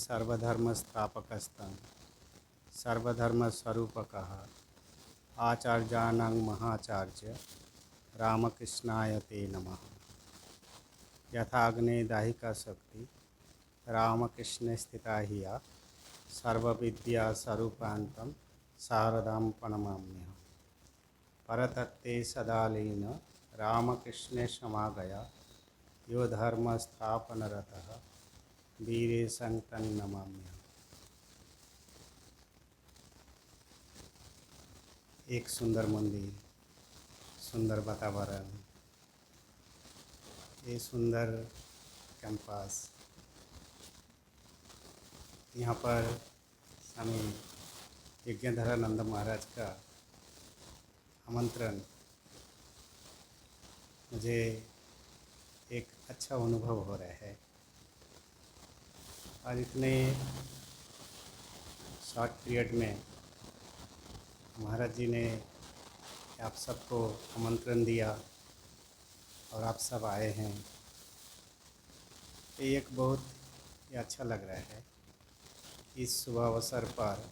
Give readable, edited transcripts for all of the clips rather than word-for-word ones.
सर्वधर्म स्थापकस्तं सर्वधर्म स्वरूपकः आचार्याणां महाचार्य रामकृष्णाय ते नमः। यथाग्ने दाहिका शक्ति रामकृष्णे स्थिता हिया सर्वविद्या स्वरूपान्तं शारदां प्रणमाम्यहम्। परतत्ते सदालीन रामकृष्णे समागया यो धर्म स्थापनरतः वीरे संतं नमाम्यहम्। एक सुंदर मंदिर, सुंदर वातावरण, ये सुंदर कैंपस। यहाँ पर स्वामी यज्ञधरानंद महाराज का आमंत्रण मुझे एक अच्छा अनुभव हो रहा है। और इतने शॉर्ट पीरियड में महाराज जी ने आप सबको आमंत्रण दिया और आप सब आए हैं। ये एक बहुत ही अच्छा लग रहा है। इस शुभ अवसर पर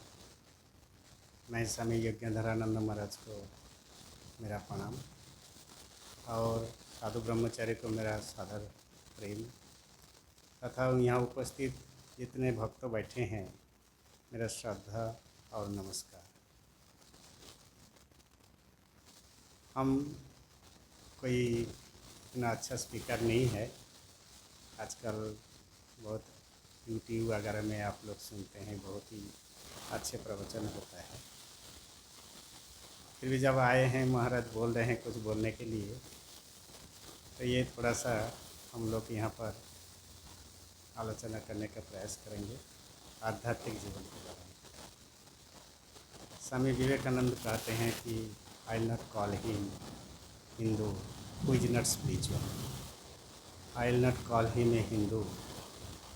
मैं स्वामी यज्ञधरानंद महाराज को मेरा प्रणाम और साधु ब्रह्मचारी को मेरा सादर प्रेम तथा यहाँ उपस्थित जितने भक्त बैठे हैं मेरा श्रद्धा और नमस्कार। हम कोई इतना अच्छा स्पीकर नहीं है। आजकल बहुत यूट्यूब वगैरह में आप लोग सुनते हैं, बहुत ही अच्छे प्रवचन होता है। फिर भी जब आए हैं महाराज बोल रहे हैं कुछ बोलने के लिए, तो ये थोड़ा सा हम लोग यहाँ पर आलोचना करने का प्रयास करेंगे आध्यात्मिक जीवन के बारे में। स्वामी विवेकानंद कहते हैं कि I will not call him Hindu who is not spiritual. I will not call him a Hindu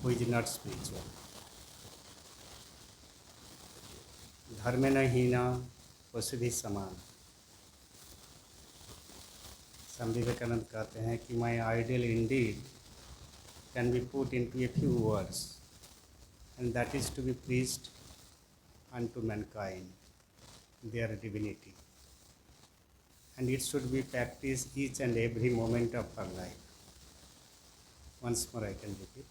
who is not spiritual. धर्मेण हीना पशुभिः समान। स्वामी विवेकानंद कहते हैं कि my ideal indeed can be put into a few words and that is to be preached unto mankind their divinity, and it should be practiced each and every moment of our life. Once more I can repeat.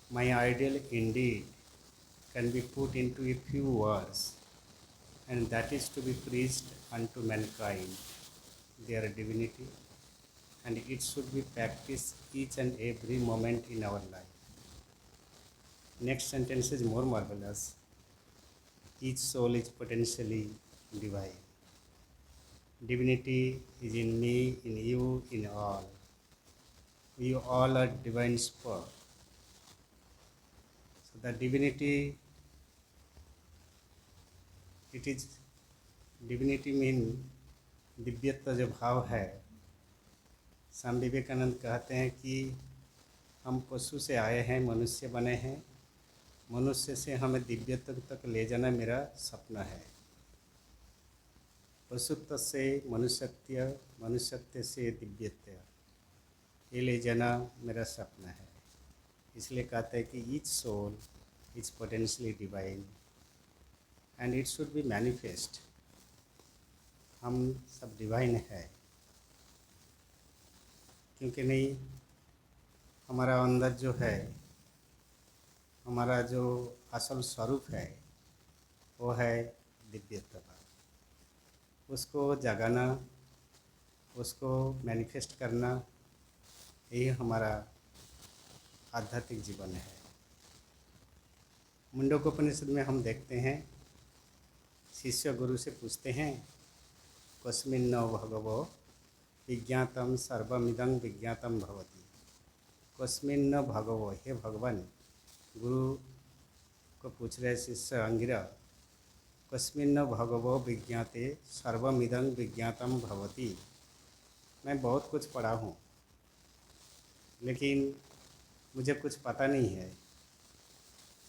My ideal indeed can be put into a few words, and that is to be preached unto mankind their divinity, and it should be practiced each and every moment in our life. Next sentence is more marvelous. Each soul is potentially divine. Divinity is in me, in you, in all. We all are divine spark. So the divinity, divinity mean दिव्यत्व जो भाव है। स्वामी विवेकानंद कहते हैं कि हम पशु से आए हैं, मनुष्य बने हैं। मनुष्य से हमें दिव्यत्व तक ले जाना मेरा सपना है। पशुत्व से मनुष्यत्व, मनुष्यत्व से दिव्यत्व, ये ले जाना मेरा सपना है। इसलिए कहते हैं कि each soul is potentially divine and it should be manifest. हम सब डिवाइन है, क्योंकि नहीं हमारा अंदर जो है, हमारा जो असल स्वरूप है वो है दिव्यत्व। उसको जगाना, उसको मैनिफेस्ट करना, यही हमारा आध्यात्मिक जीवन है। मुंडकोपनिषद में हम देखते हैं, शिष्य गुरु से पूछते हैं, कस्मिन् भगवो विज्ञातम सर्वमिदं विज्ञातम भवति। कस्मिन् भगवो, हे भगवान। गुरु को पूछ रहे शिष्य अंगिरा, कस्मिन् भगवो विज्ञाते सर्वमिदं विज्ञातम भवति। मैं बहुत कुछ पढ़ा हूँ, लेकिन मुझे कुछ पता नहीं है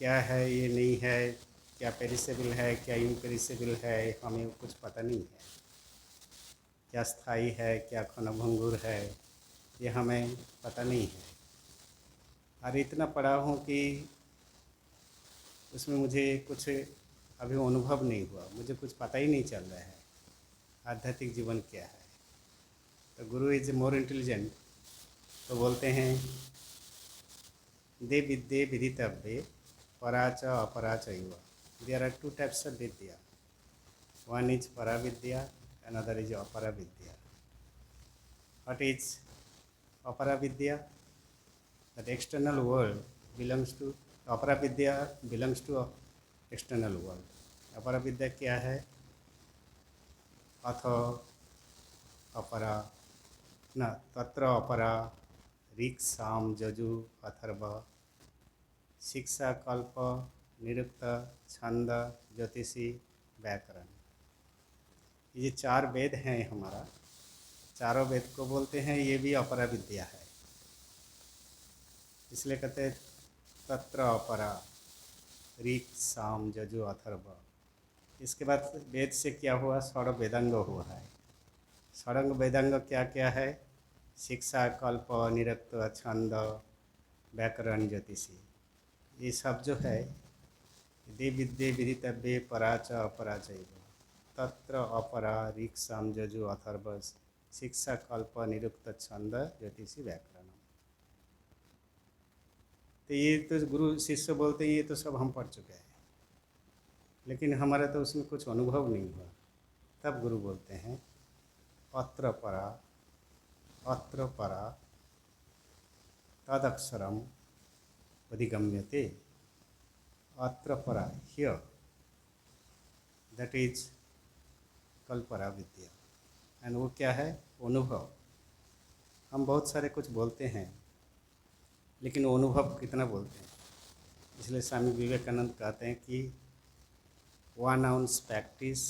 क्या है, ये नहीं है, क्या पेरिसेबल है, क्या इम्पेरिसेबल है, हमें कुछ पता नहीं है। क्या स्थायी है, क्या क्षणभंगुर है, ये हमें पता नहीं है। और इतना पढ़ा हूँ कि उसमें मुझे कुछ अभी अनुभव नहीं हुआ, मुझे कुछ पता ही नहीं चल रहा है आध्यात्मिक जीवन क्या है। तो गुरु इज मोर इंटेलिजेंट, तो बोलते हैं दे विद्ये विदितव्ये पराच अपराच इव। There are two types of vidya, one is para vidya, another is apara vidya. What is apara vidya? That external world belongs to apara vidya, belongs to external world. अपरा विद्या क्या है? अथ अपरा न तत्र अपरा ऋक् साम यजु अथर्व शिक्षा कल्प निरुक्त छंद ज्योतिषी व्याकरण। ये 4 वेद हैं हमारा, चारों वेद को बोलते हैं ये भी अपरा विद्या है। इसलिए कहते हैं तत्र अपरा ऋक् साम यजु अथर्व। इसके बाद वेद से क्या हुआ? षड वेदांग हुआ है। षडंग वेदांग क्या क्या है? शिक्षा कल्प निरुक्त छंद व्याकरण ज्योतिषी। ये सब जो है दे विद्ये विदितव्ये पराच अपराच इव। तत्र अपरा ऋक् साम यजु अथर्व शिक्षा कल्प निरुक्त छंद ज्योतिषी व्याकरण। तो ये तो गुरु शिष्य बोलते हैं ये तो सब हम पढ़ चुके हैं, लेकिन हमारा तो उसमें कुछ अनुभव नहीं हुआ। तब गुरु बोलते हैं अत्र परा तदक्षरम अधिगम्यते। अत्र परा हियर, दैट इज कल परा विद्या। एंड वो क्या है? अनुभव। हम बहुत सारे कुछ बोलते हैं, लेकिन अनुभव कितना बोलते हैं? इसलिए स्वामी विवेकानंद कहते हैं कि 1 ounce practice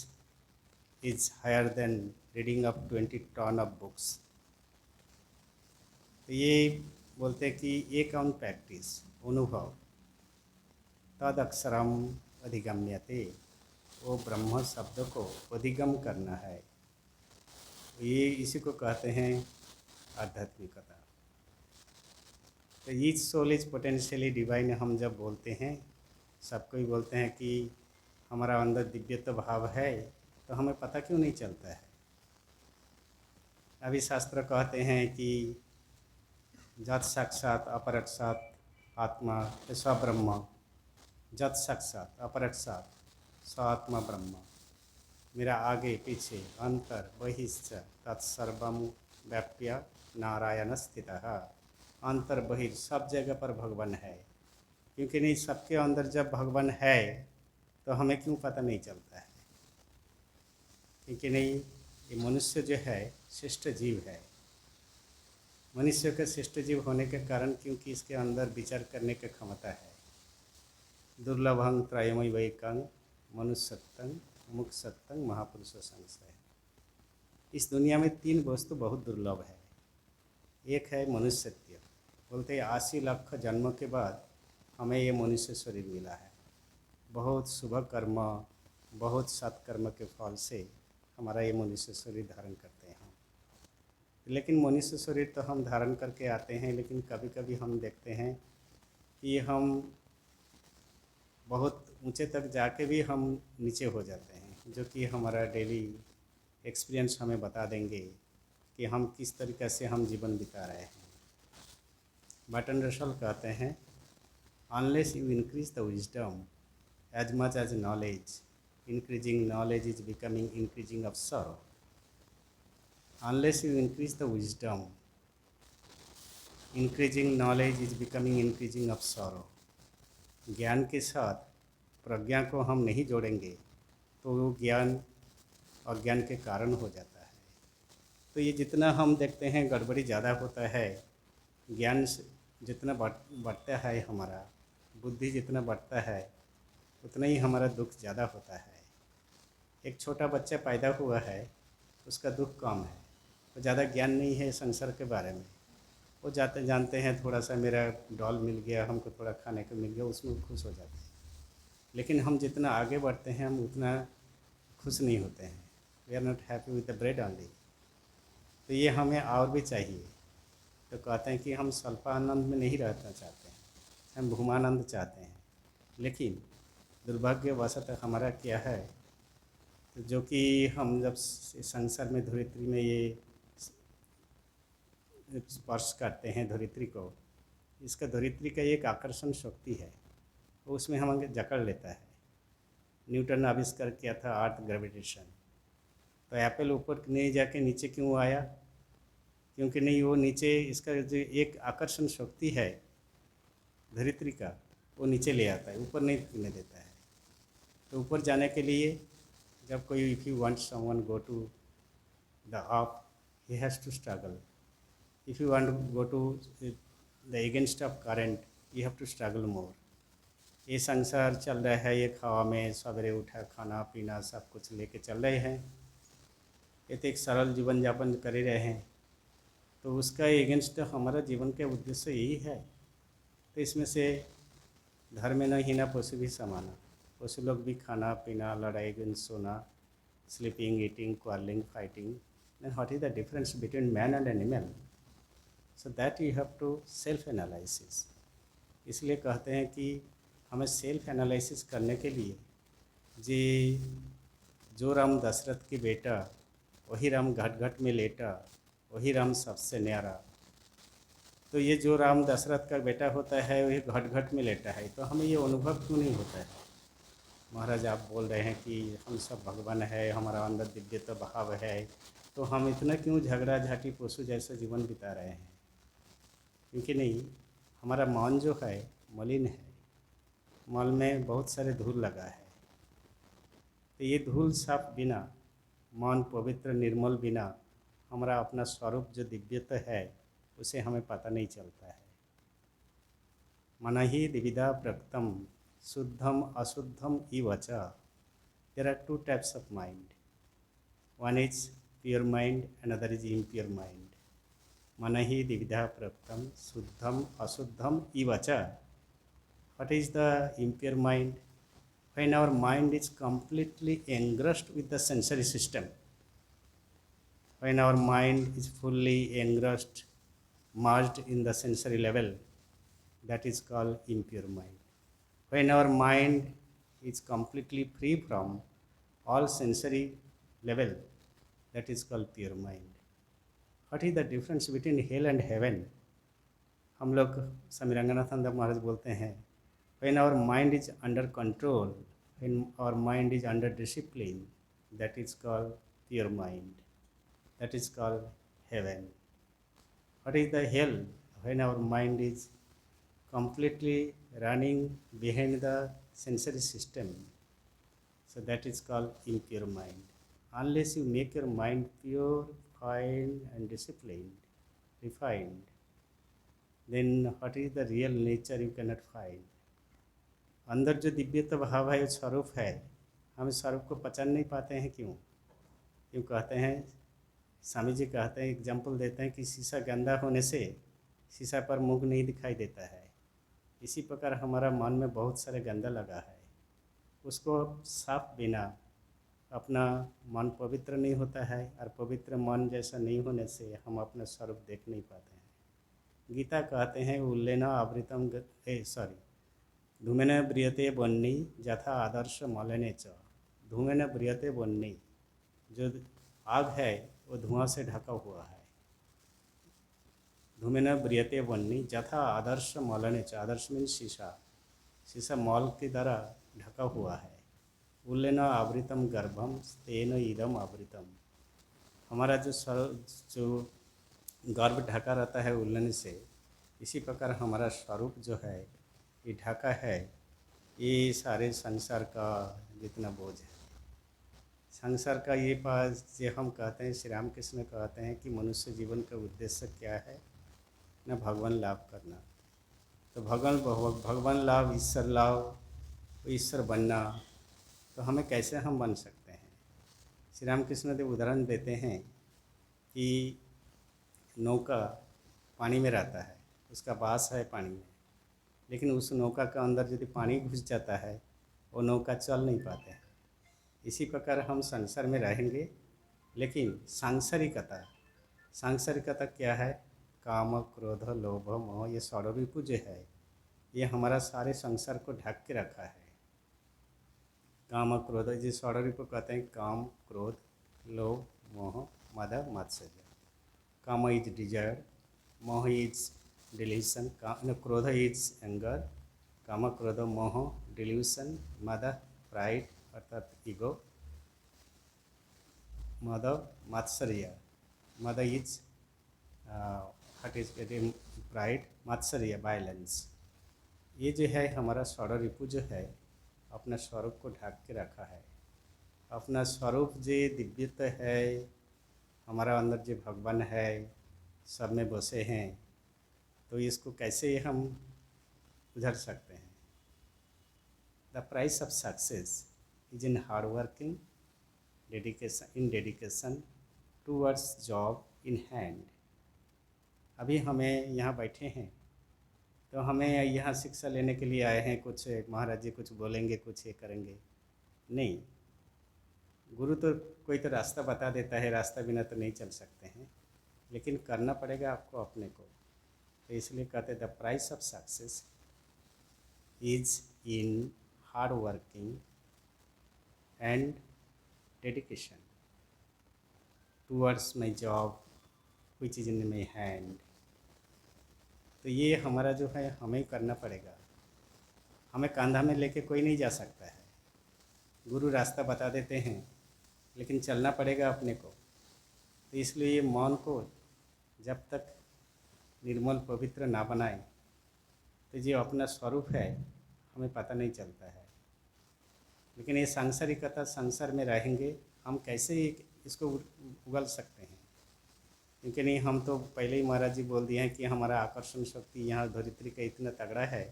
is higher than reading up 20 ton of books. तो ये बोलते हैं कि 1 ounce प्रैक्टिस अनुभव तद अक्षरम अधिगम्यते, वो ब्रह्म शब्द को अधिगम करना है। ये इसी को कहते हैं आध्यात्मिकता। तो each soul is potentially divine हम जब बोलते हैं, सबको ही बोलते हैं कि हमारा अंदर दिव्यत्व भाव है, तो हमें पता क्यों नहीं चलता है? अभी शास्त्र कहते हैं कि जत साक्षात अपरक्षात आत्मा स ब्रह्म, जत साक्षात अपरक्षात स आत्मा ब्रह्म। मेरा आगे पीछे अंतर बहिश्च तत्सर्वम व्याप्य नारायण स्थितः। अंतर बहिर् सब जगह पर भगवान है, क्योंकि नहीं सबके अंदर जब भगवान है तो हमें क्यों पता नहीं चलता है? क्योंकि नहीं ये मनुष्य जो है श्रेष्ठ जीव है। मनुष्य का श्रेष्ठ जीव होने के कारण क्योंकि इसके अंदर विचार करने की क्षमता है। दुर्लभं त्रयमैवैकं मनुष्यत्वं मुक्तत्वं महापुरुष संशय। इस दुनिया में 3 वस्तु बहुत दुर्लभ है। एक है मनुष्यत्व, बोलते हैं 80 लाख जन्म के बाद हमें ये मनुष्य शरीर मिला है। बहुत शुभ कर्म, बहुत सत्कर्म के फल से हमारा ये मनुष्य शरीर धारण करते हैं हम। लेकिन मनुष्य शरीर तो हम धारण करके आते हैं, लेकिन कभी कभी हम देखते हैं कि हम बहुत ऊंचे तक जाके भी हम नीचे हो जाते हैं, जो कि हमारा डेली एक्सपीरियंस हमें बता देंगे कि हम किस तरीक़े से हम जीवन बिता रहे हैं। बर्ट्रैंड रसल कहते हैं unless you increase the wisdom as much as knowledge, increasing knowledge is becoming increasing of sorrow. Unless you increase the wisdom, increasing knowledge is becoming increasing of sorrow. ज्ञान के साथ प्रज्ञा को हम नहीं जोड़ेंगे तो वो ज्ञान अज्ञान के कारण हो जाता है। तो ये जितना हम देखते हैं गड़बड़ी ज़्यादा होता है, ज्ञान जितना बढ़ता है, हमारा बुद्धि जितना बढ़ता है उतना ही हमारा दुख ज़्यादा होता है। एक छोटा बच्चा पैदा हुआ है, उसका दुख कम है, वो ज़्यादा ज्ञान नहीं है संसार के बारे में। वो जानते हैं थोड़ा सा मेरा डॉल मिल गया, हमको थोड़ा खाने को मिल गया, उसमें खुश हो जाते हैं। लेकिन हम जितना आगे बढ़ते हैं हम उतना खुश नहीं होते हैं। We are not happy with the bread only. तो ये हमें और भी चाहिए। तो कहते हैं कि हम स्वल्पानंद में नहीं रहना चाहते हैं, हम भूमानंद चाहते हैं। लेकिन दुर्भाग्यवशत हमारा क्या है, तो जो कि हम जब संसार में धरित्री में ये स्पर्श करते हैं धरित्री को, इसका धरित्री का एक आकर्षण शक्ति है, वो उसमें हमें जकड़ लेता है। न्यूटन ने आविष्कार किया था अर्थ ग्रेविटेशन। तो एप्पल ऊपर नहीं जाके नीचे क्यों आया? क्योंकि नहीं, वो नीचे इसका जो एक आकर्षण शक्ति है धरित्री का, वो नीचे ले आता है, ऊपर नहीं टिकने देता है। तो ऊपर जाने के लिए जब कोई, if you want someone go to the up, he has to struggle. If you want go to the against of current, you have to struggle more. ये संसार चल रहा है, ये हवा में सवेरे उठा खाना पीना सब कुछ लेके चल रहे हैं, ये तो एक सरल जीवन यापन कर ही रहे हैं। तो उसका एगेंस्ट हमारा जीवन का उद्देश्य यही है। तो इसमें से धर्म न हीना पशु भी समाना। पशु लोग भी खाना पीना, लड़ाई गुन, सोना, sleeping, eating, quarrelling, fighting. Then what is the difference between man and animal? So that you have to self analysis. इसलिए कहते हैं कि हमें सेल्फ एनालिसिस करने के लिए जो राम दशरथ की बेटा, वही राम घट घट में लेटा, वही राम सबसे न्यारा। तो ये जो राम दशरथ का बेटा होता है वही घट घट में लेटा है, तो हमें ये अनुभव क्यों नहीं होता है? महाराज आप बोल रहे हैं कि हम सब भगवान है, हमारा अंदर दिव्यता भाव है, तो हम इतना क्यों झगड़ा झाटी पशु जैसा जीवन बिता रहे हैं? क्योंकि नहीं, हमारा मन जो है मलिन है, मन में बहुत सारे धूल लगा है। तो ये धूल साफ बिना, मन पवित्र निर्मल बिना, हमारा अपना स्वरूप जो दिव्यता है उसे हमें पता नहीं चलता है। मन ही द्विविधा प्रकृतम, शुद्धम अशुद्धम इव च। There are two types of mind, one is pure mind, another is impure mind. मन ही द्विविधा प्रकृतम, शुद्धम अशुद्धम इव च। What is the impure mind? When our mind is completely engrossed with the sensory system, when our mind is fully engrossed, merged in the sensory level, that is called impure mind. When our mind is completely free from all sensory level, that is called pure mind. What is the difference between hell and heaven? हम लोग स्वामी रंगनाथानंद महाराज बोलते हैं, when our mind is under control, when our mind is under discipline, that is called pure mind, that is called heaven. What is the hell? When our mind is completely running behind the sensory system, so that is called impure mind. Unless you make your mind pure, fine and disciplined, refined, then what is the real nature you cannot find. अंदर जो दिव्यता भाव है, स्वरूप है, हम स्वरूप को पहचान नहीं पाते हैं। क्यों कहते हैं? स्वामी जी कहते हैं, एग्जाम्पल देते हैं कि शीशा गंदा होने से शीशा पर मुंह नहीं दिखाई देता है। इसी प्रकार हमारा मन में बहुत सारे गंदा लगा है, उसको साफ बिना अपना मन पवित्र नहीं होता है, और पवित्र मन जैसा नहीं होने से हम अपना स्वरूप देख नहीं पाते हैं। गीता कहते हैं, उल्लेना आवृतम धूमेन ब्रियते बन्नी यथा आदर्श मलिने च। धूमेन ब्रियते बन्नी, जो आग है वो धुआं से ढका हुआ है। धूमेन ब्रियते बन्नी यथा आदर्श मलिने च। आदर्श मीन शीशा, शीशा मल की तरह ढका हुआ है। उल्लेन आवृतम गर्भम तेन इदम आवृतम। हमारा जो गर्भ ढका रहता है उल्लेन से, इसी प्रकार हमारा स्वरूप जो है ये ढका है, ये सारे संसार का जितना बोझ है, संसार का ये पास जो हम कहते हैं, श्री राम कृष्ण कहते हैं कि मनुष्य जीवन का उद्देश्य क्या है? न भगवान लाभ करना। तो भगवान लाभ, ईश्वर लाभ, ईश्वर बनना, तो हमें कैसे हम बन सकते हैं? श्री राम कृष्ण देव उदाहरण देते हैं कि नौका पानी में रहता है, उसका वास है पानी में, लेकिन उस नौका के अंदर यदि पानी घुस जाता है, वो नौका चल नहीं पाते हैं। इसी प्रकार हम संसार में रहेंगे, लेकिन सांसारिकता क्या है? काम, क्रोध, लोभ, मोह, ये षड्रिपु जो है, ये हमारा सारे संसार को ढक के रखा है। काम क्रोध, जिस षड्रिपु को कहते हैं काम, क्रोध, लोभ, मोह, मद, मात्सर्य। काम इज डिजायर, मोह इज डिल्यूशन, क्रोध इज एंगर, काम, क्रोध, मोह, डिल्यूशन, मद, प्राइड अर्थात ईगो, मद, मात्सर्य, मद इज हट इज प्राइड, मात्सर्य वायलेंस। ये जो है हमारा षड्रिपु जो है अपना स्वरूप को ढक के रखा है। अपना स्वरूप जो दिव्यत्व है, हमारा अंदर जो भगवान है सब में बसे हैं, तो इसको कैसे हम उधर सकते हैं। The price of success is in hard working, dedication towards job in hand. अभी हमें यहाँ बैठे हैं तो हमें यहाँ शिक्षा लेने के लिए आए हैं, कुछ महाराज जी कुछ बोलेंगे, कुछ ये करेंगे, नहीं। गुरु तो कोई तो रास्ता बता देता है, रास्ता बिना तो नहीं चल सकते हैं, लेकिन करना पड़ेगा आपको अपने को। तो इसलिए कहते हैं the price of success is in hard working and dedication towards my job which is in my hand. तो ये हमारा जो है हमें करना पड़ेगा, हमें कंधा में लेके कोई नहीं जा सकता है। गुरु रास्ता बता देते हैं लेकिन चलना पड़ेगा अपने को। तो इसलिए ये मन को जब तक निर्मल पवित्र ना बनाए तो जो अपना स्वरूप है हमें पता नहीं चलता है। लेकिन ये सांसारिकता, संसार में रहेंगे हम कैसे इसको उगल सकते हैं, क्योंकि नहीं, हम तो पहले ही महाराज जी बोल दिए हैं कि हमारा आकर्षण शक्ति यहाँ धरित्री का इतना तगड़ा है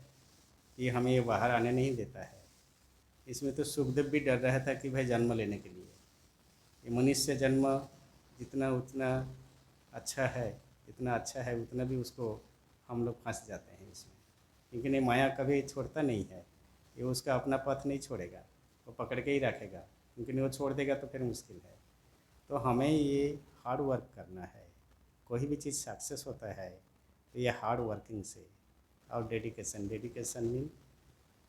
कि हमें ये बाहर आने नहीं देता है। इसमें तो सुखदेव भी डर रहा था कि भाई जन्म लेने के लिए, ये मनुष्य जन्म जितना उतना अच्छा है, इतना अच्छा है उतना भी उसको हम लोग फंस जाते हैं इसमें, क्योंकि नहीं, माया कभी छोड़ता नहीं है, ये उसका अपना पथ नहीं छोड़ेगा, वो पकड़ के ही रखेगा, क्योंकि नहीं वो छोड़ देगा तो फिर मुश्किल है। तो हमें ये हार्ड वर्क करना है। कोई भी चीज़ सक्सेस होता है तो ये हार्ड वर्किंग से और डेडिकेशन मीन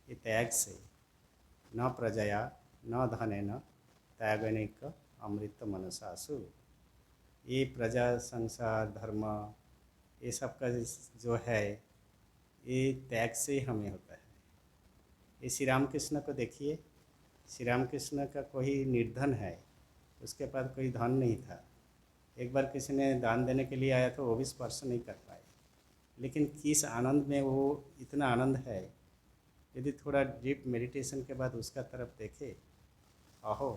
ये त्याग से, न प्रजया न धनेन त्यागनिक अमृत मनसासु। ये प्रजा, संसार, धर्म, ये सब का जो है ये त्याग से हमें होता है। ये श्री राम कृष्ण को देखिए, श्री राम कृष्ण का कोई निर्धन है, उसके पास कोई धन नहीं था। एक बार किसी ने दान देने के लिए आया तो वो भी स्पर्श नहीं कर पाए, लेकिन किस आनंद में वो इतना आनंद है, यदि थोड़ा डीप मेडिटेशन के बाद उसका तरफ देखे, अहो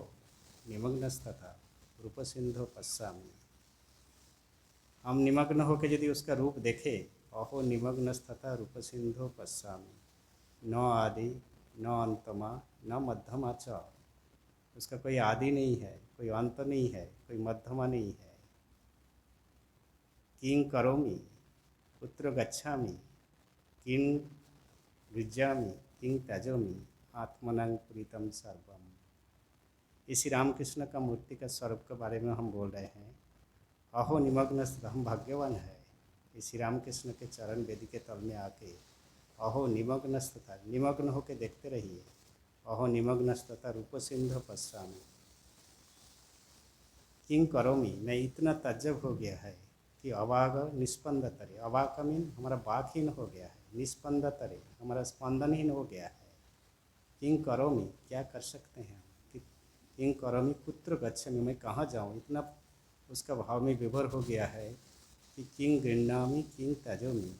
निमग्नस्तथा रूप सिंधु पश्यामि। हम निमग्न होकर यदि उसका रूप देखे, अहो निमग्नस्तथा रूप सिंधु पश्यामि, न आदि न अंतमा न मध्यमा च। उसका कोई आदि नहीं है, कोई अंत नहीं है, कोई मध्यमा नहीं है। किं करोमि कुत्र गच्छामि किं गृह्णामि किं त्यजामि आत्मनं प्रीतम सर्वम। इसी रामकृष्ण का मूर्ति का स्वरूप के बारे में हम बोल रहे हैं। अहो निमग्न, हम भाग्यवान है इसी रामकृष्ण के चरण वेदी के तल में आके। अहो निमग्नस्तथा, निमग्न होके देखते रहिए। अहो निमग्नस्तथा रूप सिंधु पश्यामि किं करोमि, मैं इतना तज्जब हो गया है कि अवाग निस्पंद तरे, अवाग का मीन हमारा वाकहीन हो गया है, निस्पंद तरे हमारा स्पंदनहीन हो गया है। किं करोमि, क्या कर सकते हैं हम, किं करोमि कुत्र गच्छामि, मैं कहाँ जाऊँ, इतना उसका भाव में विभोर हो गया है कि किं गृह्णामि किं त्यजामि,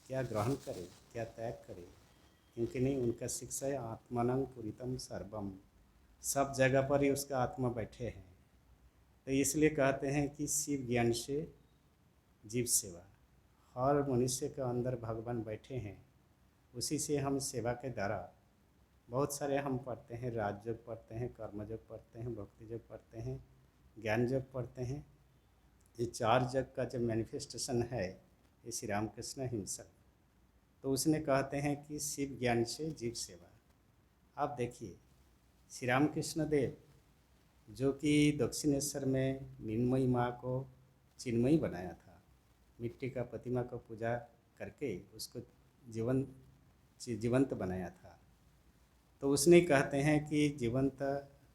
क्या ग्रहण करें क्या त्याग करें, क्योंकि नहीं उनका शिक्षा है आत्मानं पूरितम सर्वम, सब जगह पर ही उसका आत्मा बैठे हैं। तो इसलिए कहते हैं कि शिव ज्ञान से जीव सेवा, हर मनुष्य के अंदर भगवान बैठे हैं, उसी से हम सेवा के द्वारा बहुत सारे हम पढ़ते हैं, राजयोग पढ़ते हैं, कर्मयोग पढ़ते हैं, भक्ति योग पढ़ते हैं, ज्ञान योग पढ़ते हैं। ये चार जग का जब मैनिफेस्टेशन है ये श्री रामकृष्ण हिमself, तो उसने कहते हैं कि शिव ज्ञान से जीव सेवा। आप देखिए श्री रामकृष्ण देव जो कि दक्षिणेश्वर में नीलमयी माँ को चिन्मयी बनाया था, मिट्टी का प्रतिमा को पूजा करके उसको जीवंत बनाया था। तो उसने कहते हैं कि जीवंत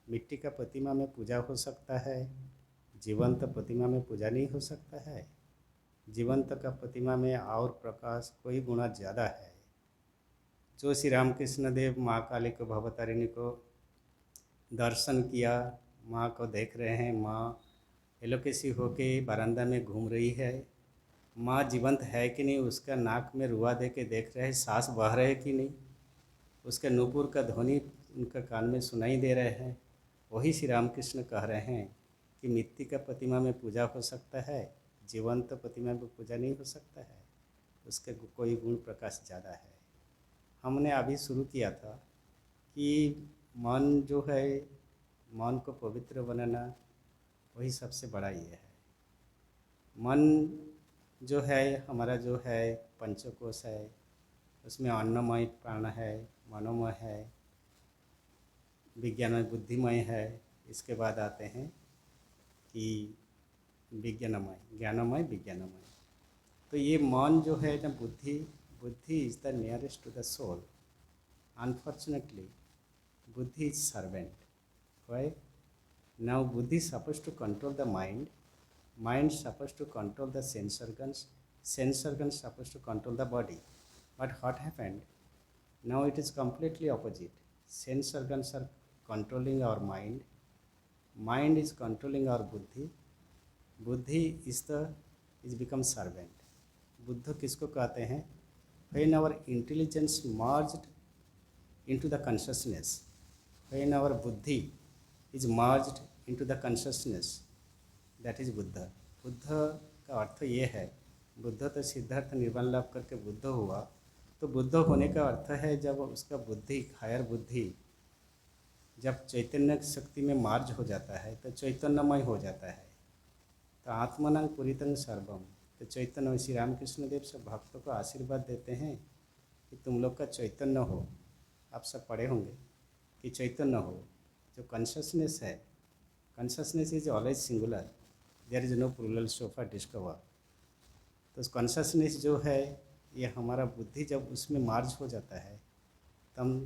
मिट्टी का प्रतिमा में पूजा हो सकता है, जीवंत प्रतिमा में पूजा नहीं हो सकता है। जीवंत का प्रतिमा में और प्रकाश कोई गुना ज़्यादा है। जो श्री रामकृष्ण देव माँ काली को भवतारिणी को दर्शन किया, माँ को देख रहे हैं, माँ एलोकेसी होके बरामदा में घूम रही है, माँ जीवंत है कि नहीं, उसका नाक में रुआ दे के देख रहे हैं, सांस बह रहे कि नहीं, उसके नूपुर का ध्वनि उनका कान में सुनाई दे रहे हैं। वही श्री रामकृष्ण कह रहे हैं कि मिट्टी का प्रतिमा में पूजा हो सकता है, जीवंत प्रतिमा में पूजा नहीं हो सकता है, उसके कोई गुण प्रकाश ज़्यादा है। हमने अभी शुरू किया था कि मन जो है, मन को पवित्र बनाना, वही सबसे बड़ा ये है। मन जो है हमारा, जो है पंचकोश है, उसमें अन्नमय प्राण है, मनोमय है, विज्ञानमय बुद्धिमय है। इसके बाद आते हैं कि विज्ञानमय, ज्ञानमय, विज्ञानमय। तो ये मन जो है ना, बुद्धि, buddhi is the nearest to the soul. Unfortunately buddhi is servant. Why? Now buddhi supposed to control the mind, mind supposed to control the sense organs supposed to control the body. But what happened? Now it is completely opposite. Sense organs are controlling our mind, mind is controlling our buddhi, buddhi is become servant. Buddha किसको कहते हैं? When our intelligence merged into the consciousness, when our buddhi is merged into the consciousness, that is Buddha. Buddha का अर्थ ये है, बुद्ध तो सिद्धार्थ निर्वाण लाभ करके बुद्ध हुआ, तो बुद्ध होने का अर्थ है जब उसका बुद्धि, हायर बुद्धि जब चैतन्य शक्ति में मार्ज हो जाता है तो चैतन्यमय हो जाता है। तो आत्मनं पुरितं सर्वम। तो चैतन्य श्री रामकृष्ण देव सब भक्तों को आशीर्वाद देते हैं कि तुम लोग का चैतन्य हो। आप सब पढ़े होंगे कि चैतन्य हो। जो कॉन्शसनेस है, consciousness is always singular, there is no plural so far discover. तो कॉन्शसनेस जो है, ये हमारा बुद्धि जब उसमें मार्ज हो जाता है तो हम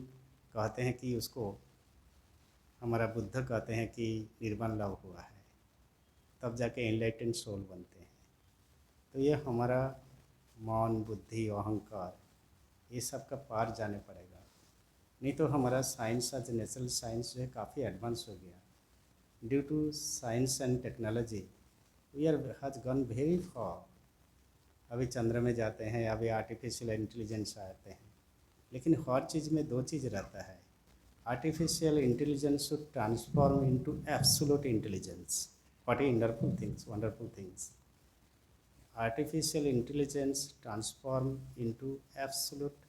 कहते हैं कि उसको, हमारा बुद्ध कहते हैं कि निर्वाण लाभ हुआ है, तब जाके एनलाइटेंड सोल बनते हैं। तो ये हमारा मन, बुद्धि, अहंकार, ये सब का पार जाने पड़ेगा। नहीं तो हमारा साइंस, आज नेचुरल साइंस जो है काफ़ी एडवांस हो गया। Due to science and technology we are has gone very far. अभी चंद्र में जाते हैं, अभी आर्टिफिशियल इंटेलिजेंस आते हैं, लेकिन हर चीज़ में दो चीज़ रहता है। Artificial intelligence should transform into absolute intelligence. What a wonderful things. Artificial intelligence transform into absolute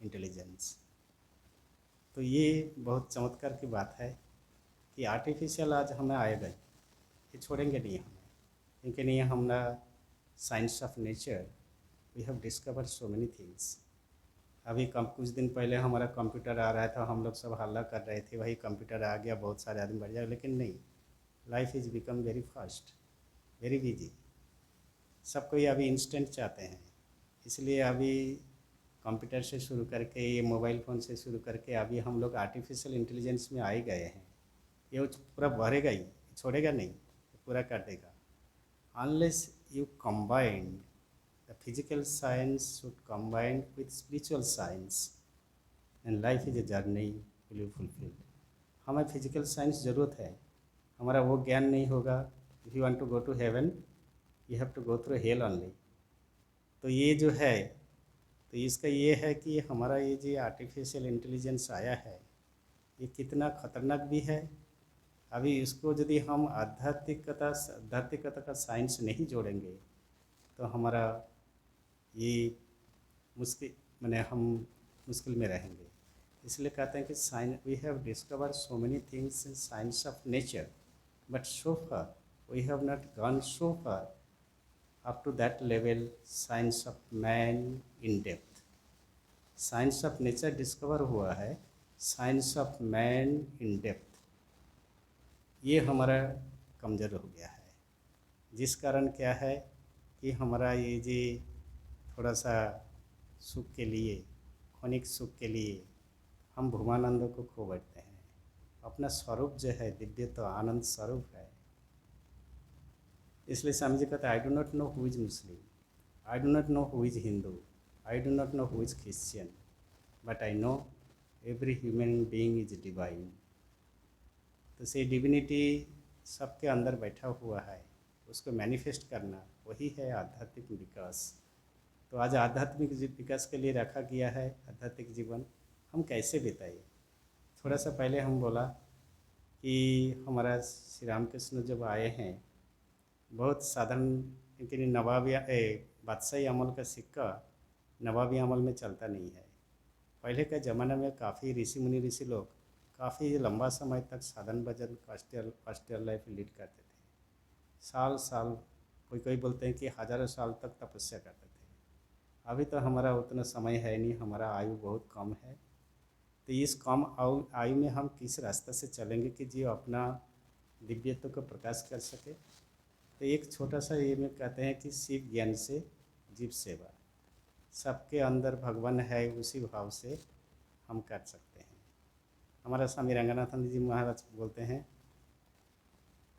intelligence. तो ये बहुत चमत्कार की बात है कि आर्टिफिशियल आज हमें आएगा, ये छोड़ेंगे नहीं हमें, क्योंकि नहीं हमारा science of nature, we have discovered so many things. अभी कुछ दिन पहले हमारा कंप्यूटर आ रहा था, हम लोग सब हल्ला कर रहे थे, वही कंप्यूटर आ गया, बहुत सारे आदमी बढ़ जाए, लेकिन नहीं, life is become very fast, very busy. सब कोई अभी इंस्टेंट चाहते हैं, इसलिए अभी कंप्यूटर से शुरू करके, ये मोबाइल फ़ोन से शुरू करके, अभी हम लोग आर्टिफिशियल इंटेलिजेंस में आ ही गए हैं। ये पूरा भरेगा ही, छोड़ेगा नहीं, पूरा कर देगा। Unless you combine the physical science should combine with spiritual science and life is a journey will be fulfilled। हमें फिजिकल साइंस ज़रूरत है, हमारा वो ज्ञान नहीं होगा। If you want to go to heaven you have to go through hell only. तो ये जो है, तो इसका ये है कि हमारा ये जो आर्टिफिशियल इंटेलिजेंस आया है, ये कितना खतरनाक भी है। अभी इसको यदि हम आध्यात्मिकता का साइंस नहीं जोड़ेंगे तो हमारा ये मुश्किल, माने हम मुश्किल में रहेंगे। इसलिए कहते हैं कि science, we have discovered so many things in science of nature, but so far we have not gone so far up to that level, science of man in depth. Science of nature discover हुआ है, science of man in depth ये हमारा कमज़ोर हो गया है। जिस कारण क्या है कि हमारा ये जी थोड़ा सा सुख के लिए, क्षणिक सुख के लिए हम भूमानंद को खो बैठते हैं। अपना स्वरूप जो है दिव्य तो आनंद स्वरूप है। इसलिए स्वामी जी कहते हैं, I do not know who is Muslim, I do not know who is Hindu, I do not know who is Christian, but I know every human being is divine. तो से डिविनिटी सबके अंदर बैठा हुआ है, उसको मैनिफेस्ट करना वही है आध्यात्मिक विकास। तो आज आध्यात्मिक विकास के लिए रखा गया है आध्यात्मिक जीवन हम कैसे बिताए। थोड़ा सा पहले हम बोला कि हमारा श्री रामकृष्ण जब आए हैं, बहुत साधारण, लेकिन नवाबी बादशाही अमल का सिक्का नवाबी अमल में चलता नहीं है। पहले के ज़माने में काफ़ी ऋषि लोग काफ़ी लंबा समय तक साधन भजन ऑस्ट्रियल लाइफ लीड करते थे। साल साल, कोई बोलते हैं कि हज़ारों साल तक तपस्या करते थे। अभी तो हमारा उतना समय है नहीं, हमारा आयु बहुत कम है। तो इस कम आयु में हम किस रास्ते से चलेंगे कि जो अपना दिव्यत्व को प्रकाश कर सके। तो एक छोटा सा ये में कहते हैं कि शिव ज्ञान से जीव सेवा, सबके अंदर भगवान है, उसी भाव से हम कर सकते हैं। हमारा स्वामी रंगनाथन जी महाराज बोलते हैं,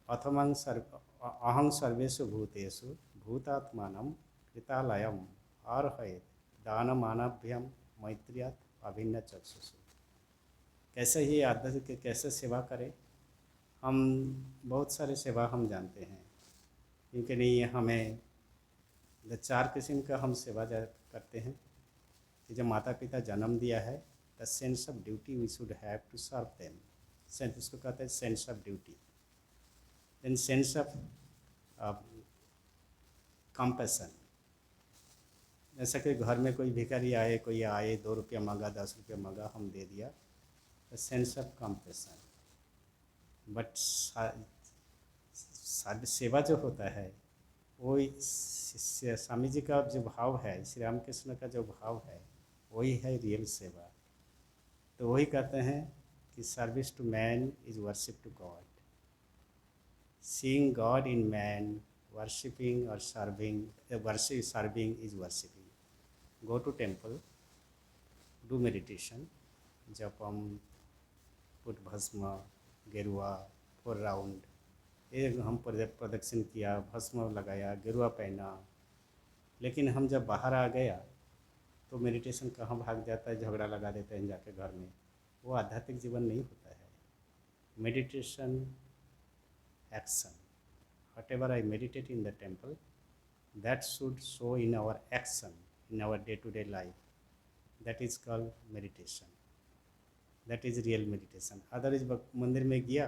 अहं सर्वेषु भूतेषु भूतात्मानं कृतालयम अर्हयेत् दानमानाभ्यम मैत्रियात् अभिन्न चक्षुषु। कैसे ही आदत के कैसे सेवा करें। हम बहुत सारे सेवा हम जानते हैं, क्योंकि नहीं हमें चार किस्म का हम सेवा करते हैं कि जब माता पिता जन्म दिया है, the sense of duty we should have to serve them. Sense इसको कहते हैं sense of duty. Then sense of compassion, जैसा कि घर में कोई भिखारी आए, कोई आए 2 रुपया मांगा, 10 रुपया मांगा, हम दे दिया, the sense of compassion. But सेवा जो होता है वो स्वामी जी का जो भाव है, श्री रामकृष्ण का जो भाव है, वही है रियल सेवा। तो वही कहते हैं कि service to man is worship to God, seeing God in man, worshipping और serving is worshipping. Go to temple, do meditation, जपम, पुट भस्म, गेरुआ 4 राउंड, ये हम प्रदक्षिण किया, भस्म लगाया, गेरुआ पहना। लेकिन हम जब बाहर आ गया तो मेडिटेशन कहाँ भाग जाता है, झगड़ा लगा देते हैं जाके घर में। वो आध्यात्मिक जीवन नहीं होता है। Meditation action, whatever I meditate in the temple, that should show in our action, in our day-to-day life. That is called meditation. That is real meditation. Otherwise मंदिर में गया,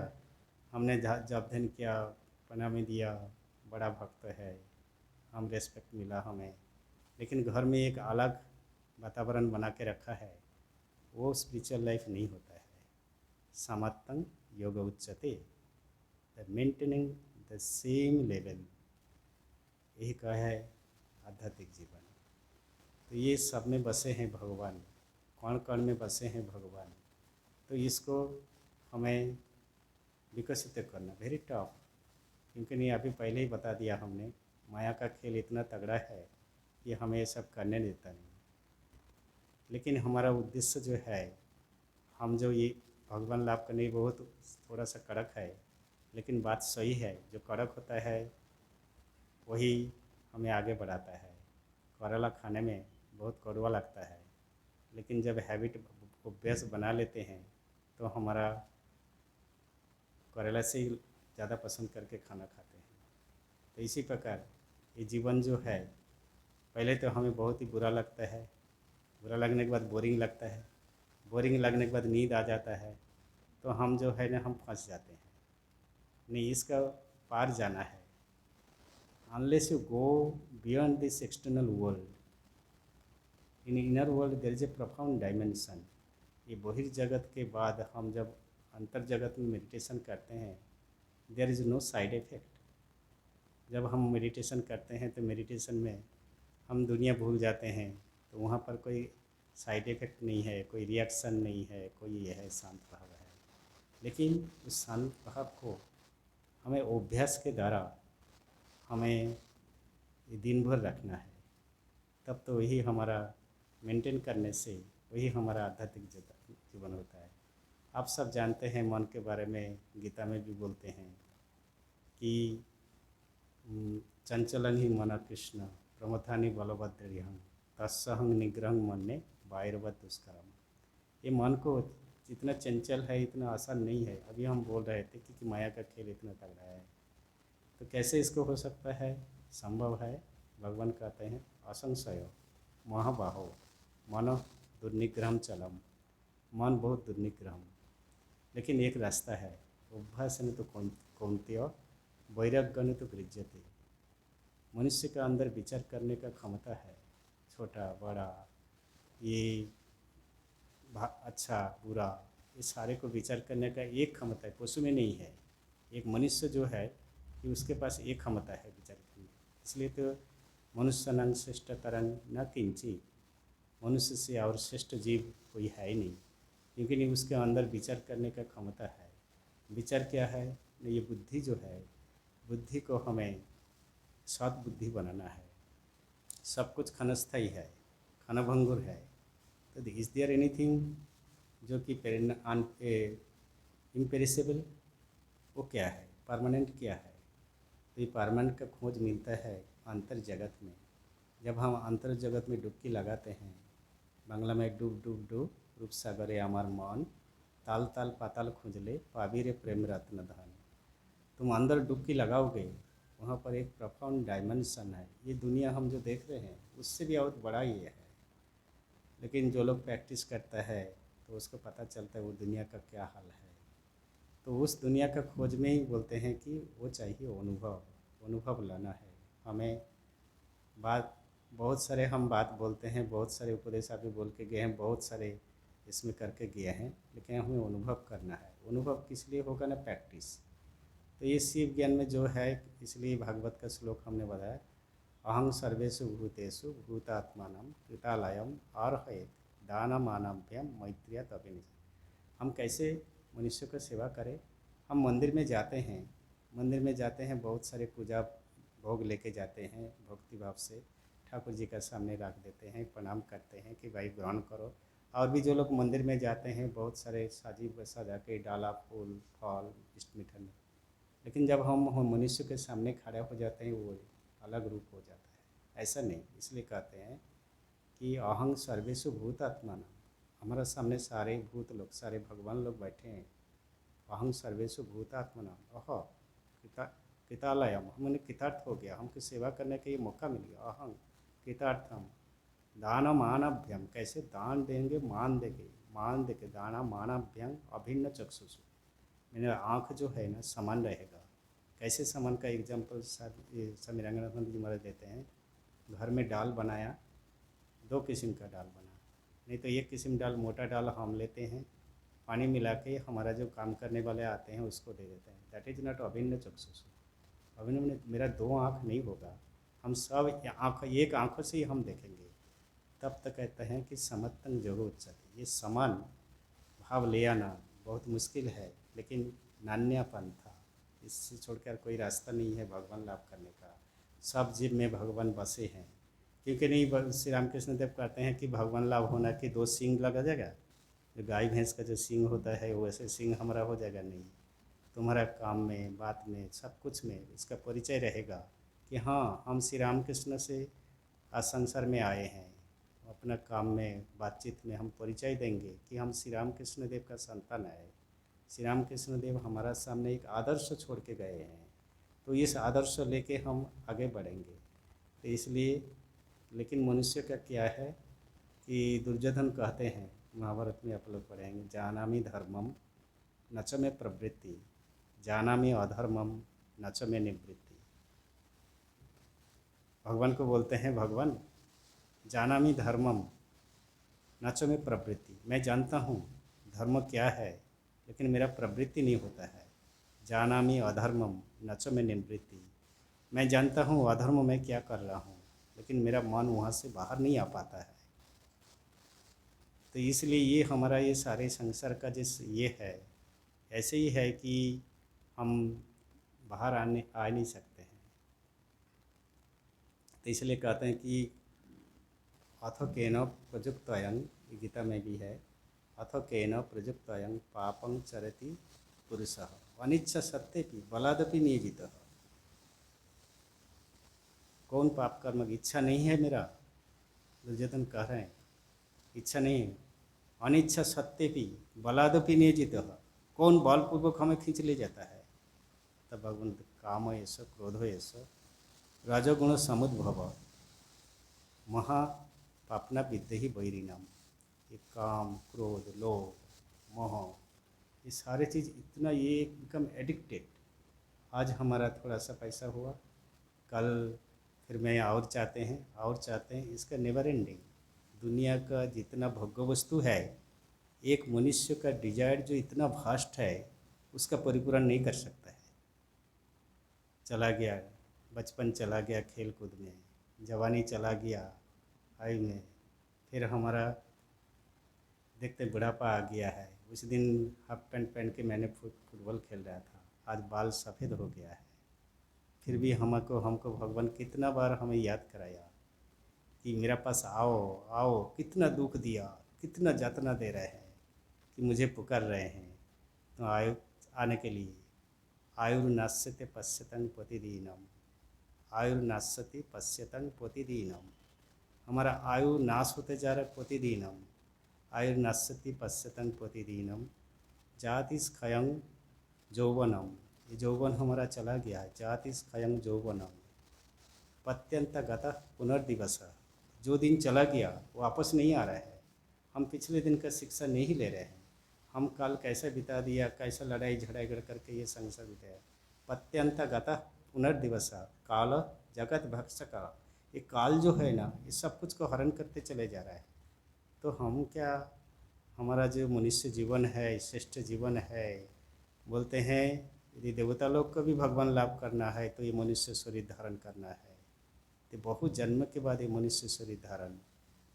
हमने जप ध्यान किया, प्रणामी दिया, बड़ा भक्त है, हम रेस्पेक्ट मिला हमें, लेकिन घर में एक अलग वातावरण बना के रखा है, वो स्पिरिचुअल लाइफ नहीं होता है। समत्तं योग उच्यते, the maintaining the same level, यही का है आध्यात्मिक जीवन। तो ये सब में बसे हैं भगवान, कण कण में बसे हैं भगवान। तो इसको हमें विकसित करना वेरी टफ, क्योंकि नहीं अभी पहले ही बता दिया हमने, माया का खेल इतना तगड़ा है कि हमें ये सब करने देता नहीं। लेकिन हमारा उद्देश्य जो है, हम जो ये भगवान लाभ करने बहुत थोड़ा सा कड़क है, लेकिन बात सही है। जो कड़क होता है वही हमें आगे बढ़ाता है। करेला खाने में बहुत कड़वा लगता है, लेकिन जब हैबिट अभ्यास बना लेते हैं तो हमारा करेला से ही ज़्यादा पसंद करके खाना खाते हैं। तो इसी प्रकार ये जीवन जो है, पहले तो हमें बहुत ही बुरा लगता है, बुरा लगने के बाद बोरिंग लगता है, बोरिंग लगने के बाद नींद आ जाता है, तो हम जो है ना हम फंस जाते हैं। नहीं, इसका पार जाना है। Unless you go beyond this external world, in inner world there is a profound dimension. ये बहिर्जगत के बाद हम जब अंतर जगत में मेडिटेशन करते हैं, there is no side effect. जब हम मेडिटेशन करते हैं तो मेडिटेशन में हम दुनिया भूल जाते हैं, तो वहाँ पर कोई साइड इफ़ेक्ट नहीं है, कोई रिएक्शन नहीं है, कोई ये है शांत भाव है। लेकिन उस शांत भाव को हमें अभ्यास के द्वारा हमें ये दिन भर रखना है, तब तो वही हमारा मेंटेन करने से वही हमारा आध्यात्मिक जीवन होता है। आप सब जानते हैं मन के बारे में, गीता में भी बोलते हैं कि चंचलन ही मन कृष्ण प्रमथानि बलभद्रहं तत्सहं निग्रहं मन्ये वायुर्वत दुष्करम। ये मन को जितना चंचल है इतना आसान नहीं है। अभी हम बोल रहे थे कि माया का खेल इतना तगड़ा है, तो कैसे इसको हो सकता है? संभव है। भगवान कहते हैं असंशय महाबाहो मन दुर्निग्रहम चलम। मन बहुत दुर्निग्रहम, लेकिन एक रास्ता है। अभ्यासन तो कौन्तेय वैराग्य तो गृह्यते। मनुष्य का अंदर विचार करने का क्षमता है, छोटा बड़ा, ये अच्छा बुरा, ये सारे को विचार करने का एक क्षमता है, पशु में नहीं है। एक मनुष्य जो है कि उसके पास एक क्षमता है विचार करने की। इसलिए तो मनुष्यनं श्रेष्ठतरं न किंचित, मनुष्य से और श्रेष्ठ जीव कोई है ही नहीं, क्योंकि उसके अंदर विचार करने का क्षमता है। विचार क्या है? ये बुद्धि जो है, बुद्धि को हमें सत बुद्धि बनाना है। सब कुछ क्षणस्थायी है, क्षणभंगुर है। तो इज देयर एनीथिंग जो कि इम्पेरिसेबल? वो क्या है? परमानेंट क्या है? तो ये परमानेंट का खोज मिलता है अंतर जगत में। जब हम अंतर जगत में डुबकी लगाते हैं, बांग्ला में डूब डूब डूब रूप सागरे आमार मन ताल ताल पाताल खोजले पाबीरे प्रेम रत्न धन। तुम अंदर डुबकी लगाओगे, वहाँ पर एक प्रोफाउंड डायमेंशन है। ये दुनिया हम जो देख रहे हैं उससे भी और बड़ा ये है। लेकिन जो लोग प्रैक्टिस करता है तो उसको पता चलता है वो दुनिया का क्या हाल है। तो उस दुनिया का खोज में ही बोलते हैं कि वो चाहिए अनुभव, अनुभव लाना है हमें। बात बहुत सारे हम बात बोलते हैं, बहुत सारे उपदेश अभी बोल के गए हैं, बहुत सारे इसमें करके गए हैं, लेकिन हमें अनुभव करना है। अनुभव किस लिए होगा ना? प्रैक्टिस। तो ये शिव ज्ञान में जो है, इसलिए भागवत का श्लोक हमने बताया, अहं सर्वेषु भूतेषु भूतात्मानं कृतालयम अर्हयेत दानमानभ्यम मैत्रियात अभिनिवेश। हम कैसे मनुष्य को सेवा करें? हम मंदिर में जाते हैं, मंदिर में जाते हैं, बहुत सारे पूजा भोग लेके जाते हैं, भक्ति भाव से ठाकुर जी का सामने रख देते हैं, प्रणाम करते हैं कि भाई ग्रहण करो। और भी जो लोग मंदिर में जाते हैं, बहुत सारे साजी सजा के डाला फूल फल इष्ट मिठाई, लेकिन जब हम मनुष्य के सामने खड़े हो जाते हैं वो अलग रूप हो जाता है। ऐसा नहीं, इसलिए कहते हैं कि अहं सर्वेषु भूतात्मान, हमारा सामने सारे भूत लोग, सारे भगवान लोग बैठे हैं। अहं सर्वेषु भूतात्मान अह कृतालयम, हमने कृतार्थ हो गया, हमको सेवा करने का ये मौका मिल गया। अहं कृतार्थम दान मानभ्यम, कैसे दान देंगे? मान देंगे दाना मानभ्यम अभिन्न चक्षुषु, मेरा आँख जो है ना समान रहेगा। कैसे समान का एग्जाम्पल स्वामी रंगनाथन जी महाराज देते हैं। घर में डाल बनाया, दो किस्म का डाल बना, नहीं तो एक किस्म डाल मोटा डाल हम लेते हैं, पानी मिला के हमारा जो काम करने वाले आते हैं उसको दे देते हैं। दैट इज़ नॉट अभिन्न चक्षुषु। अभिन्न मेरा दो आँख नहीं होगा, हम सब आँख एक आँखों से ही हम देखेंगे। तब तक कहते हैं कि समत्तंग जगो उच्चते, ये समान भाव ले आना बहुत मुश्किल है, लेकिन नान्यापन था, इससे छोड़कर कोई रास्ता नहीं है भगवान लाभ करने का। सब जीव में भगवान बसे हैं, क्योंकि नहीं श्री रामकृष्ण देव कहते हैं कि भगवान लाभ होना कि दो सींग लगा जाएगा, जो गाय भैंस का जो सींग होता है वैसे सींग हमारा हो जाएगा? नहीं, तुम्हारा काम में, बात में, सब कुछ में इसका परिचय रहेगा कि हाँ हम श्री रामकृष्ण से आज संसार में आए हैं। अपना काम में, बातचीत में हम परिचय देंगे कि हम श्री रामकृष्ण देव का संतान है। श्री रामकृष्ण देव हमारा सामने एक आदर्श छोड़ के गए हैं, तो इस आदर्श लेके हम आगे बढ़ेंगे। तो इसलिए, लेकिन मनुष्य का क्या है कि दुर्योधन कहते हैं, महाभारत में आप लोग पढ़ेंगे, जानामि धर्मम न च मे प्रवृत्ति जानामि अधर्मम न च मे निवृत्ति। भगवान को बोलते हैं, भगवान जानामि धर्मम न च मे प्रवृत्ति, मैं जानता हूँ धर्म क्या है, लेकिन मेरा प्रवृत्ति नहीं होता है। जानामि अधर्मम न च मे निवृत्ति, मैं जानता हूँ अधर्म में क्या कर रहा हूँ, लेकिन मेरा मन वहाँ से बाहर नहीं आ पाता है। तो इसलिए ये हमारा ये सारे संसार का जिस ये है, ऐसे ही है कि हम बाहर आ नहीं सकते हैं। तो इसलिए कहते हैं कि अथ केन प्रयुक्तयन, गीता में भी है, अथ केन प्रयुक्तयं पापं चरति पुरुषः अनिच्छा सत्तेपि बलादपि नियोजितः। कौन पाप कर्म की इच्छा नहीं है मेरा, दुर्योधन कह रहे हैं इच्छा नहीं है, अनिच्छा सत्तेपि बलादपि नियोजितः, कौन बलपूर्वक हमें खींच ले जाता है। तब भगवान काम ऐसा क्रोध ऐस रजगुण समुद्भव महा पापना विद्यहि वैरिणाम। ये काम क्रोध लोभ मोह ये सारे चीज़ इतना ये बिकम एडिक्टेड। आज हमारा थोड़ा सा पैसा हुआ, कल फिर मैं और चाहते हैं, इसका नेवर एंडिंग। दुनिया का जितना भोग्य वस्तु है, एक मनुष्य का डिजायर जो इतना वास्ट है उसका परिपूरण नहीं कर सकता है। चला गया बचपन, चला गया खेल कूद में, जवानी चला गया आयु में, फिर हमारा देखते बुढ़ापा आ गया है। उस दिन हाफ पैंट पहन के मैंने फुटबॉल खेल रहा था, आज बाल सफ़ेद हो गया है। फिर भी हमको भगवान कितना बार हमें याद कराया कि मेरे पास आओ आओ, कितना दुख दिया, कितना यातना दे रहे हैं कि मुझे पुकार रहे हैं। तो आयु आने के लिए आयुर्नाश्यते पश्यतं प्रतिदिनम, आयुर्नाश्यति पश्यतं प्रतिदिनम। हमारा आयु नाश होते जा रहा है प्रतिदिनम। आयुर्नाश्यति पश्यतं प्रतिदिनम जातिस् क्षयं यौवनम। ये यौवन हमारा चला गया है। जातिस् क्षयं यौवनम पत्यंतगतः पुनर्दिवस। जो दिन चला गया वो वापस नहीं आ रहा है। हम पिछले दिन का शिक्षा नहीं ले रहे हैं। हम कल कैसे बिता दिया, कैसा लड़ाई झगड़ा करके ये संसार बिताया। पत्यंतगतः पुनर्दिवस काल जगत भक्षक। ये काल जो है ना, ये सब कुछ को हरण करते चले जा रहा है। तो हम क्या, हमारा जो मनुष्य जीवन है श्रेष्ठ जीवन है, बोलते हैं यदि देवता लोग को भी भगवान लाभ करना है तो ये मनुष्य शरीर धारण करना है। तो बहुत जन्म के बाद ये मनुष्य शरीर धारण,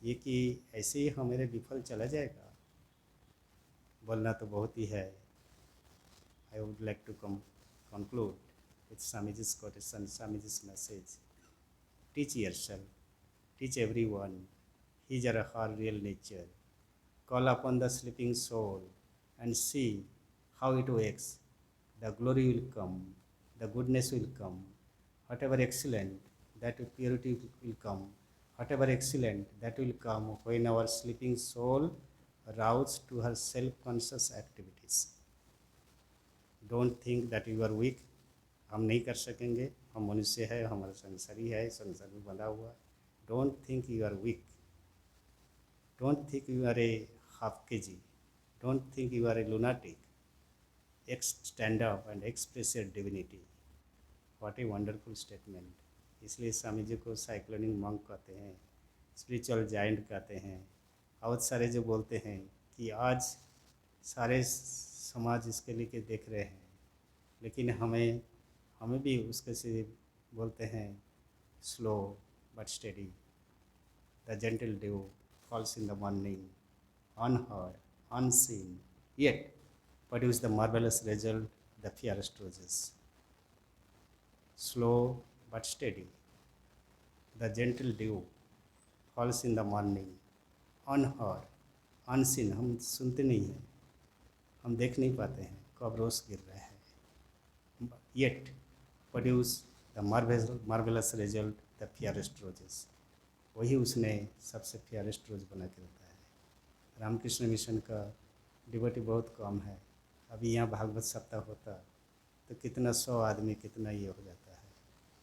ये कि ऐसे ही हमारे विफल चला जाएगा, बोलना तो बहुत ही है। I would like to conclude with Swamiji's quotation, Swamiji's message. Teach yourself, teach everyone his or her real nature. Call upon the sleeping soul and see how it wakes. The glory will come, the goodness will come. Whatever excellent, that purity will come. Whatever excellent, that will come when our sleeping soul roused to her self-conscious activities. Don't think that you are weak. हम नहीं कर सकेंगे, हम मनुष्य है, हमारा संसारी है, संसार में बंधा हुआ। Don't think you are weak, don't think you are a half KG, don't think you are a lunatic. Stand up and express your divinity. What a wonderful statement. इसलिए स्वामी जी को साइक्लोनिक मंक कहते हैं, स्पिरिचुअल जाइंट कहते हैं। बहुत सारे जो बोलते हैं कि आज सारे समाज इसके लिए देख रहे हैं, लेकिन हमें भी उसके से बोलते हैं slow but steady. The gentle due falls in the morning unheard unseen yet produce the marvelous result, the fairest roses. Slow but steady, the gentle dew falls in the morning unheard unseen। हम सुनते नहीं हैं, हम देख नहीं पाते हैं कब रोज गिर रहा है। Yet produce the marvellous result, the fairest roses. वही उसने सबसे फेयरेस्ट रोज बना के रखा है। रामकृष्ण मिशन का डिवोटी बहुत कम है। अभी यहाँ भागवत सप्ताह होता तो कितना 100 आदमी कितना ये हो जाता है।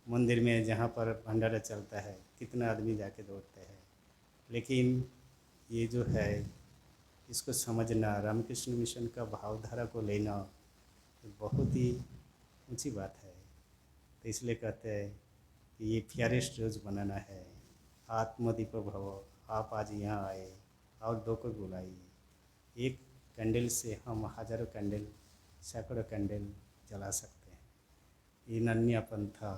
मंदिर में जहाँ पर भंडारा चलता है कितना आदमी जाके दौड़ते हैं। लेकिन ये जो है इसको समझना, रामकृष्ण मिशन का भावधारा को लेना बहुत ही ऊंची बात है। तो इसलिए कहते हैं कि ये फेयरेस्ट रोज बनाना है। आत्मदीप भव, आप आज यहाँ आए और 2 को बुलाइए। एक कैंडल से हम हजारों कैंडल, सैकड़ों कैंडल जला सकते हैं। ये नन्या पंथा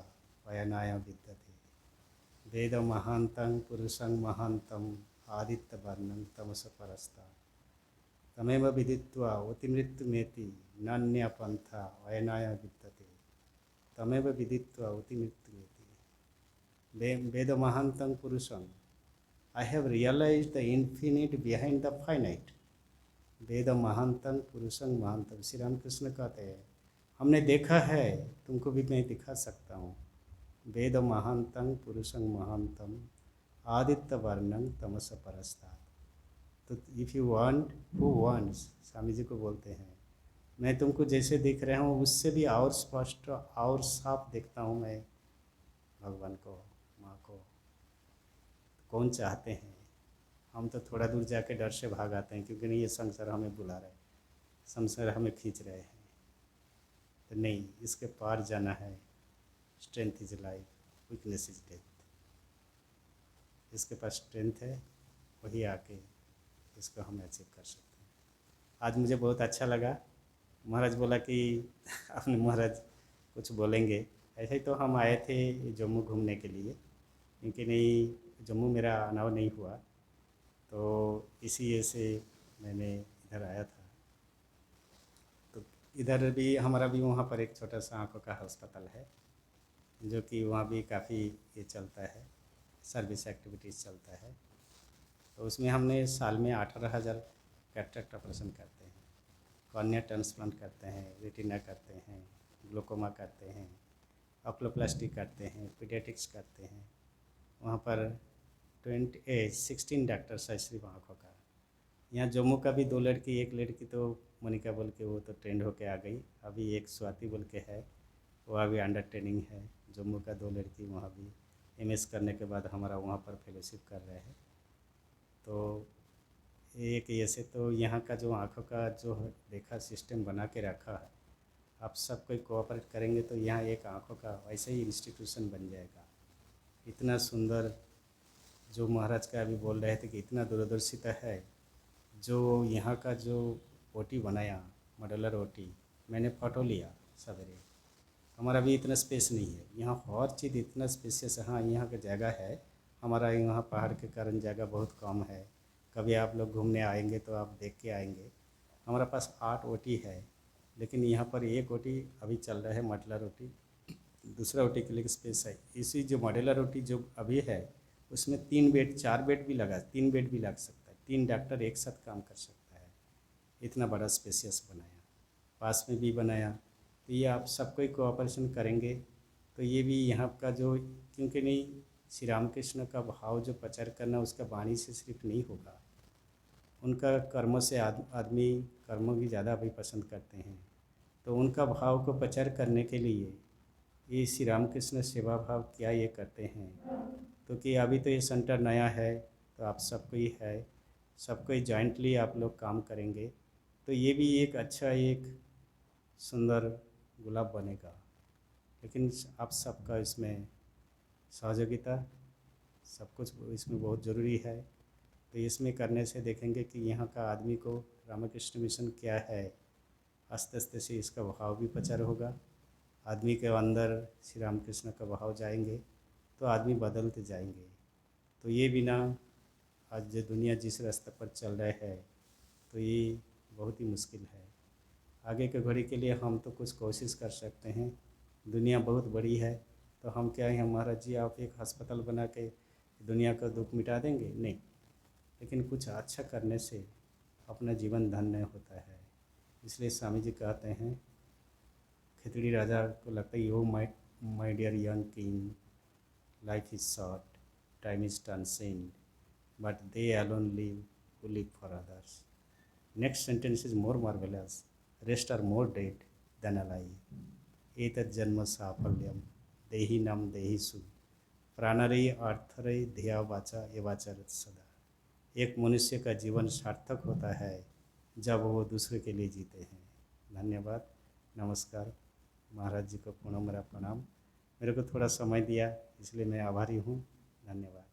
वयनाय विद्यते वेद महांतं पुरुषं महांतं आदित्य वर्णं तमस परस्ता तमेव विदित्वा उतिमृत्युमेति नन्या पंथा वयनाय विद्यते तमेव विदित्वा उतिमृत्युमेति। वेद महांतं पुरुषं, I have realized the infinite behind the finite. वेद महांतम पुरुषं महांतम, श्री रामकृष्ण कहते हैं हमने देखा है, तुमको भी मैं दिखा सकता हूँ। वेद महांतं पुरुषं महांतम आदित्य वर्णं तमस परस्तात्। तो if you want, who wants, Swami ji को बोलते हैं मैं तुमको जैसे दिख रहा हूँ उससे भी और स्पष्ट और साफ देखता हूँ मैं भगवान को, माँ को। कौन चाहते हैं? हम तो थोड़ा दूर जाके डर से भाग आते हैं, क्योंकि नहीं ये संसार हमें बुला रहे हैं, संसार हमें खींच रहे हैं। तो नहीं, इसके पार जाना है। Strength is life, weakness is death. इसके पास स्ट्रेंथ है, वही आके इसको हम अचीव कर सकते हैं। आज मुझे बहुत अच्छा लगा। महाराज बोला कि अपने महाराज कुछ बोलेंगे। ऐसे ही तो हम आए थे जम्मू घूमने के लिए, क्योंकि नहीं जम्मू मेरा आना नहीं हुआ, तो इसी वजह से मैंने इधर आया था। तो इधर भी हमारा भी वहाँ पर एक छोटा सा आँखों का अस्पताल है, जो कि वहाँ भी काफ़ी ये चलता है, सर्विस एक्टिविटीज़ चलता है। तो उसमें हमने साल में 18,000 कैटरेक्ट ऑपरेशन करते हैं, कॉर्निया ट्रांसप्लांट करते हैं, रेटिना करते हैं, ग्लोकोमा करते हैं, ऑक्लोप्लास्टी करते हैं, पीडियाट्रिक्स करते हैं। वहाँ पर 16 डॉक्टर्स है सिर्फ आँखों का। यहाँ जम्मू का भी 2 लड़की, एक लड़की तो मोनिका बोल के वो तो ट्रेंड होके आ गई, अभी एक स्वाति बोल के है, वो अभी अंडर ट्रेनिंग है। जम्मू का 2 लड़की वहाँ भी MS करने के बाद हमारा वहाँ पर फेलोशिप कर रहे हैं। तो एक ऐसे तो यहाँ का जो आँखों का जो देखा सिस्टम बना के रखा है, आप सब कोई कोऑपरेट करेंगे तो यहाँ एक आँखों का वैसे ही इंस्टीट्यूशन बन जाएगा। इतना सुंदर जो महाराज का अभी बोल रहे थे कि इतना दूरदर्शिता है, जो यहाँ का जो ओटी बनाया मॉड्यूलर ओटी, मैंने फ़ोटो लिया सवेरे। हमारा भी इतना स्पेस नहीं है, यहाँ हर चीज़ इतना स्पेसियस है। हाँ, यहाँ की जगह है, हमारा यहाँ पहाड़ के कारण जगह बहुत कम है। कभी आप लोग घूमने आएंगे तो आप देख के आएंगे। हमारा पास 8 ओटी है, लेकिन यहाँ पर एक ओटी अभी चल रहा है मॉड्यूलर ओटी, दूसरा ओटी के लिए स्पेस है। इसी जो मॉड्यूलर ओटी जो अभी है उसमें 3 बेड 4 बेड भी लगा, 3 बेड भी लग सकता है, 3 डॉक्टर एक साथ काम कर सकता है। इतना बड़ा स्पेसियस बनाया, पास में भी बनाया। तो ये आप सब कोई कोऑपरेशन करेंगे तो ये भी यहाँ का जो, क्योंकि नहीं श्री रामकृष्ण का भाव जो प्रचार करना उसका वाणी से सिर्फ नहीं होगा, उनका कर्मों से आदमी कर्मों की ज़्यादा भी पसंद करते हैं। तो उनका भाव को प्रचार करने के लिए ये श्री रामकृष्ण सेवा भाव क्या ये करते हैं। तो कि अभी तो ये सेंटर नया है, तो आप सबको ही है, सबको ही जॉइंटली आप लोग काम करेंगे तो ये भी एक अच्छा एक सुंदर गुलाब बनेगा। लेकिन आप सबका इसमें सहयोगिता सब कुछ इसमें बहुत ज़रूरी है। तो इसमें करने से देखेंगे कि यहाँ का आदमी को रामकृष्ण मिशन क्या है, आस्ते आस्ते से इसका भाव भी प्रचार होगा, आदमी के अंदर श्री रामकृष्ण का भाव जाएंगे तो आदमी बदलते जाएंगे। तो ये बिना आज जो दुनिया जिस रास्ते पर चल रहे है तो ये बहुत ही मुश्किल है। आगे के घड़ी के लिए हम तो कुछ कोशिश कर सकते हैं, दुनिया बहुत बड़ी है, तो हम क्या है महाराज जी आप एक अस्पताल बना के दुनिया का दुख मिटा देंगे? नहीं, लेकिन कुछ अच्छा करने से अपना जीवन धन्य होता है। इसलिए स्वामी जी कहते हैं, खिचड़ी राजा को लगता है यो my dear young king, life is short, time is transient, but they alone live who live for others. Next sentence is more marvellous, rest are more dead than alive. एतत् जन्म साफल्यम देहिनाम देहिषु प्राणरयि अर्थरयि ध्येया वाचा एवाचरत सदा। एक मनुष्य का जीवन सार्थक होता है जब वो दूसरे के लिए जीते हैं। धन्यवाद, नमस्कार। महाराज जी को पुनः मेरा प्रणाम। मेरे को थोड़ा समय दिया इसलिए मैं आभारी हूँ। धन्यवाद।